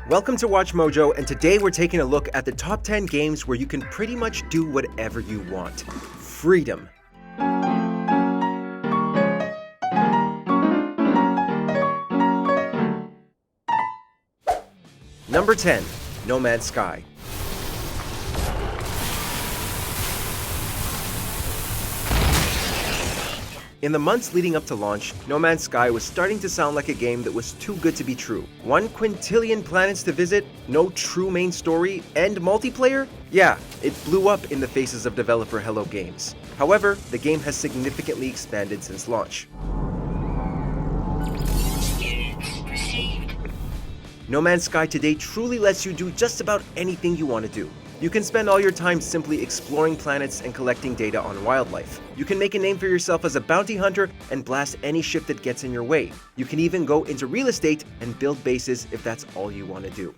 Welcome to Watch Mojo, and today we're taking a look at the top 10 games where you can pretty much do whatever you want. Freedom. Number 10. No Man's Sky. In the months leading up to launch, No Man's Sky was starting to sound like a game that was too good to be true. 1 quintillion planets to visit, no true main story, and multiplayer? Yeah, it blew up in the faces of developer Hello Games. However, the game has significantly expanded since launch. No Man's Sky today truly lets you do just about anything you want to do. You can spend all your time simply exploring planets and collecting data on wildlife. You can make a name for yourself as a bounty hunter and blast any ship that gets in your way. You can even go into real estate and build bases if that's all you want to do.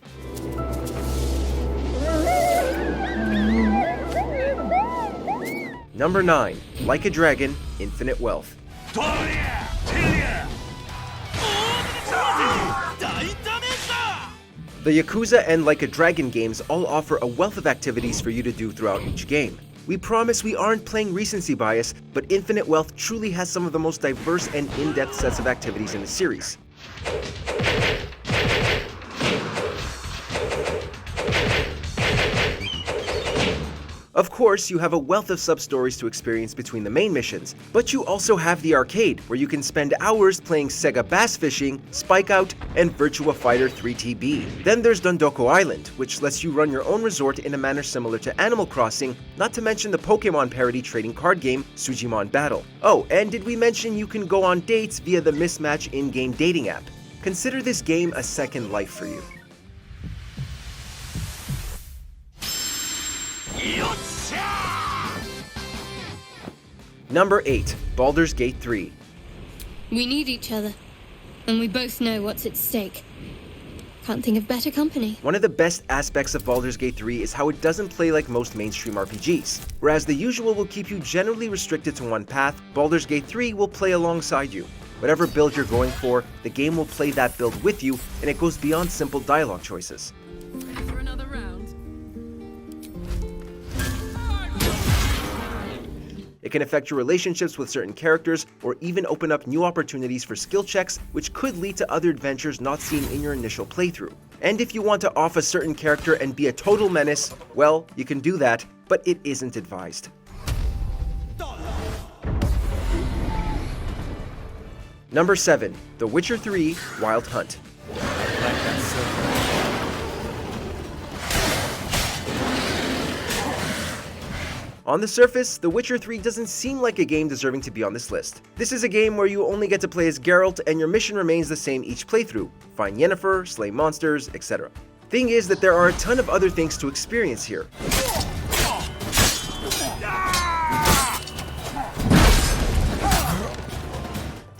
Number 9. Like a Dragon, Infinite Wealth. The Yakuza and Like a Dragon games all offer a wealth of activities for you to do throughout each game. We promise we aren't playing recency bias, but Infinite Wealth truly has some of the most diverse and in-depth sets of activities in the series. Of course, you have a wealth of sub-stories to experience between the main missions, but you also have the arcade, where you can spend hours playing Sega Bass Fishing, Spike Out, and Virtua Fighter 3TB. Then there's Dondoko Island, which lets you run your own resort in a manner similar to Animal Crossing, not to mention the Pokemon parody trading card game, Sujimon Battle. Oh, and did we mention you can go on dates via the Mismatch in-game dating app? Consider this game a second life for you. Number 8. Balder's Gate 3. We need each other, and we both know what's at stake. Can't think of better company. One of the best aspects of Balder's Gate 3 is how it doesn't play like most mainstream RPGs. Whereas the usual will keep you generally restricted to one path, Balder's Gate 3 will play alongside you. Whatever build you're going for, the game will play that build with you, and it goes beyond simple dialogue choices. Ready for another round? It can affect your relationships with certain characters, or even open up new opportunities for skill checks, which could lead to other adventures not seen in your initial playthrough. And if you want to off a certain character and be a total menace, well, you can do that, but it isn't advised. Number 7. The Witcher 3 Wild Hunt. On the surface, The Witcher 3 doesn't seem like a game deserving to be on this list. This is a game where you only get to play as Geralt and your mission remains the same each playthrough: find Yennefer, slay monsters, etc. Thing is that there are a ton of other things to experience here.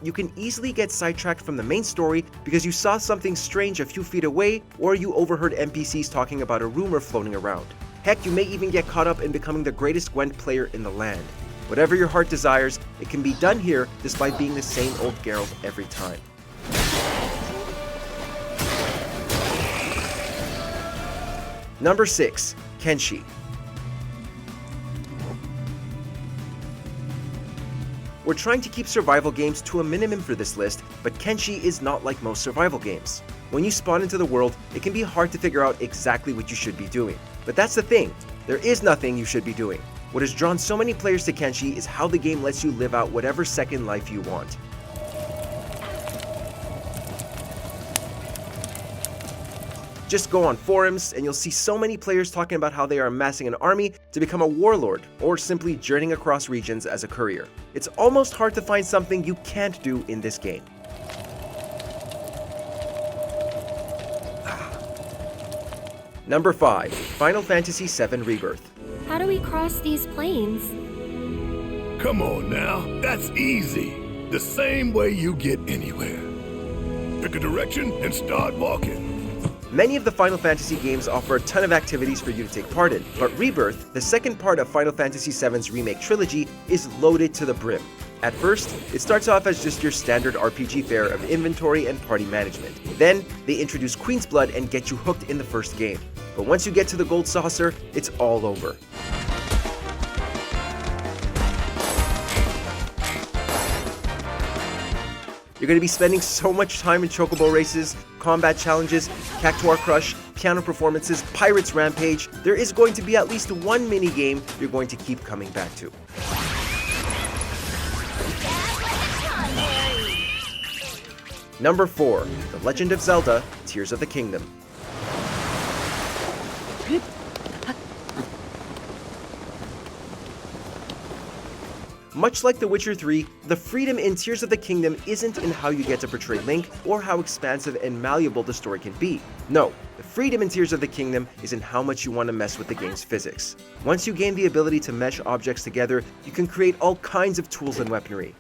You can easily get sidetracked from the main story because you saw something strange a few feet away, or you overheard NPCs talking about a rumor floating around. Heck, you may even get caught up in becoming the greatest Gwent player in the land. Whatever your heart desires, it can be done here despite being the same old Geralt every time. Number 6. Kenshi. We're trying to keep survival games to a minimum for this list, but Kenshi is not like most survival games. When you spawn into the world, it can be hard to figure out exactly what you should be doing. But that's the thing, there is nothing you should be doing. What has drawn so many players to Kenshi is how the game lets you live out whatever second life you want. Just go on forums and you'll see so many players talking about how they are amassing an army to become a warlord, or simply journeying across regions as a courier. It's almost hard to find something you can't do in this game. Number 5. Final Fantasy VII Rebirth. How do we cross these plains? Come on now, that's easy. The same way you get anywhere. Pick a direction and start walking. Many of the Final Fantasy games offer a ton of activities for you to take part in, but Rebirth, the second part of Final Fantasy VII's remake trilogy, is loaded to the brim. At first, it starts off as just your standard RPG fare of inventory and party management. Then, they introduce Queen's Blood and get you hooked in the first game. But once you get to the Gold Saucer, it's all over. You're going to be spending so much time in chocobo races, combat challenges, Cactuar Crush, piano performances, Pirates Rampage. There is going to be at least one mini-game you're going to keep coming back to. Number 4. The Legend of Zelda, Tears of the Kingdom. Much like The Witcher 3, the freedom in Tears of the Kingdom isn't in how you get to portray Link or how expansive and malleable the story can be. No, the freedom in Tears of the Kingdom is in how much you want to mess with the game's physics. Once you gain the ability to mesh objects together, you can create all kinds of tools and weaponry.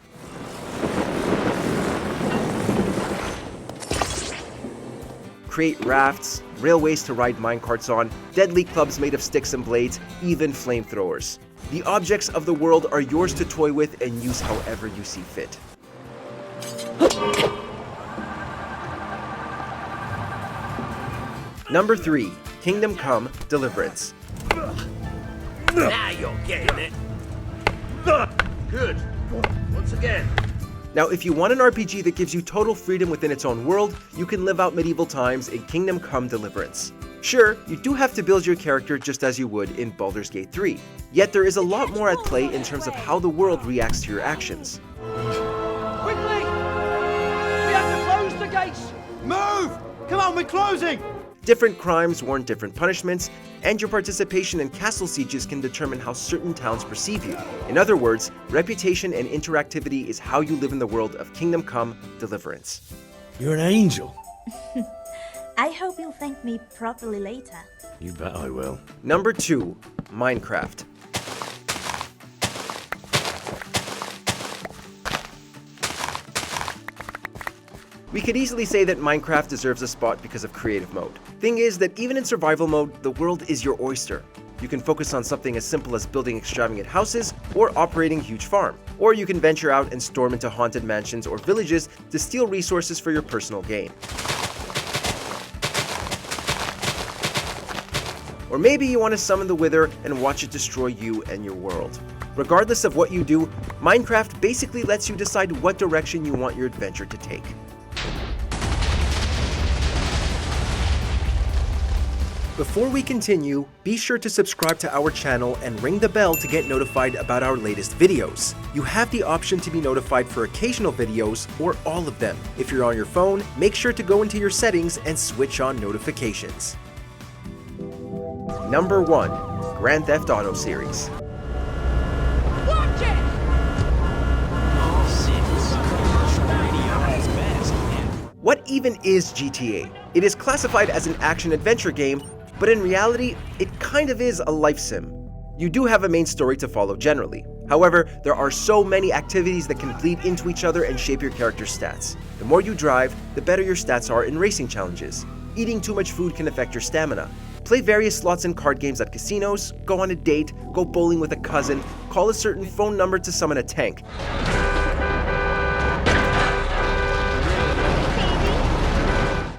Create rafts, railways to ride minecarts on, deadly clubs made of sticks and blades, even flamethrowers. The objects of the world are yours to toy with and use however you see fit. Number 3. Kingdom Come: Deliverance. Now you're getting it. Good. Once again. Now, if you want an RPG that gives you total freedom within its own world, you can live out medieval times in Kingdom Come: Deliverance. Sure, you do have to build your character just as you would in Balder's Gate 3, yet there is a lot more at play in terms of how the world reacts to your actions. Quickly! We have to close the gates! Move! Come on, we're closing! Different crimes warrant different punishments, and your participation in castle sieges can determine how certain towns perceive you. In other words, reputation and interactivity is how you live in the world of Kingdom Come: Deliverance. You're an angel. I hope you'll thank me properly later. You bet I will. Number 2. Minecraft. We could easily say that Minecraft deserves a spot because of creative mode. Thing is that even in survival mode, the world is your oyster. You can focus on something as simple as building extravagant houses or operating a huge farm. Or you can venture out and storm into haunted mansions or villages to steal resources for your personal gain. Or maybe you want to summon the Wither and watch it destroy you and your world. Regardless of what you do, Minecraft basically lets you decide what direction you want your adventure to take. Before we continue, be sure to subscribe to our channel and ring the bell to get notified about our latest videos. You have the option to be notified for occasional videos or all of them. If you're on your phone, make sure to go into your settings and switch on notifications. Number 1. Grand Theft Auto series. Watch it! What even is GTA? It is classified as an action-adventure game, but in reality, it kind of is a life sim. You do have a main story to follow generally. However, there are so many activities that can bleed into each other and shape your character's stats. The more you drive, the better your stats are in racing challenges. Eating too much food can affect your stamina. Play various slots and card games at casinos, go on a date, go bowling with a cousin, call a certain phone number to summon a tank.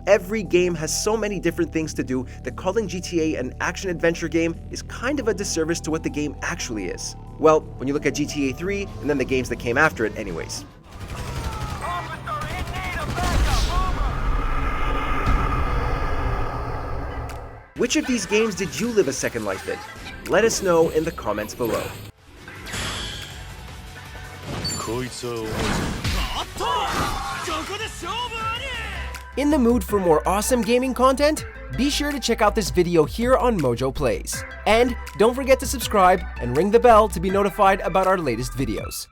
Every game has so many different things to do that calling GTA an action-adventure game is kind of a disservice to what the game actually is. Well, when you look at GTA 3 and then the games that came after it anyways. Which of these games did you live a second life in? Let us know in the comments below. In the mood for more awesome gaming content? Be sure to check out this video here on Mojo Plays. And don't forget to subscribe and ring the bell to be notified about our latest videos.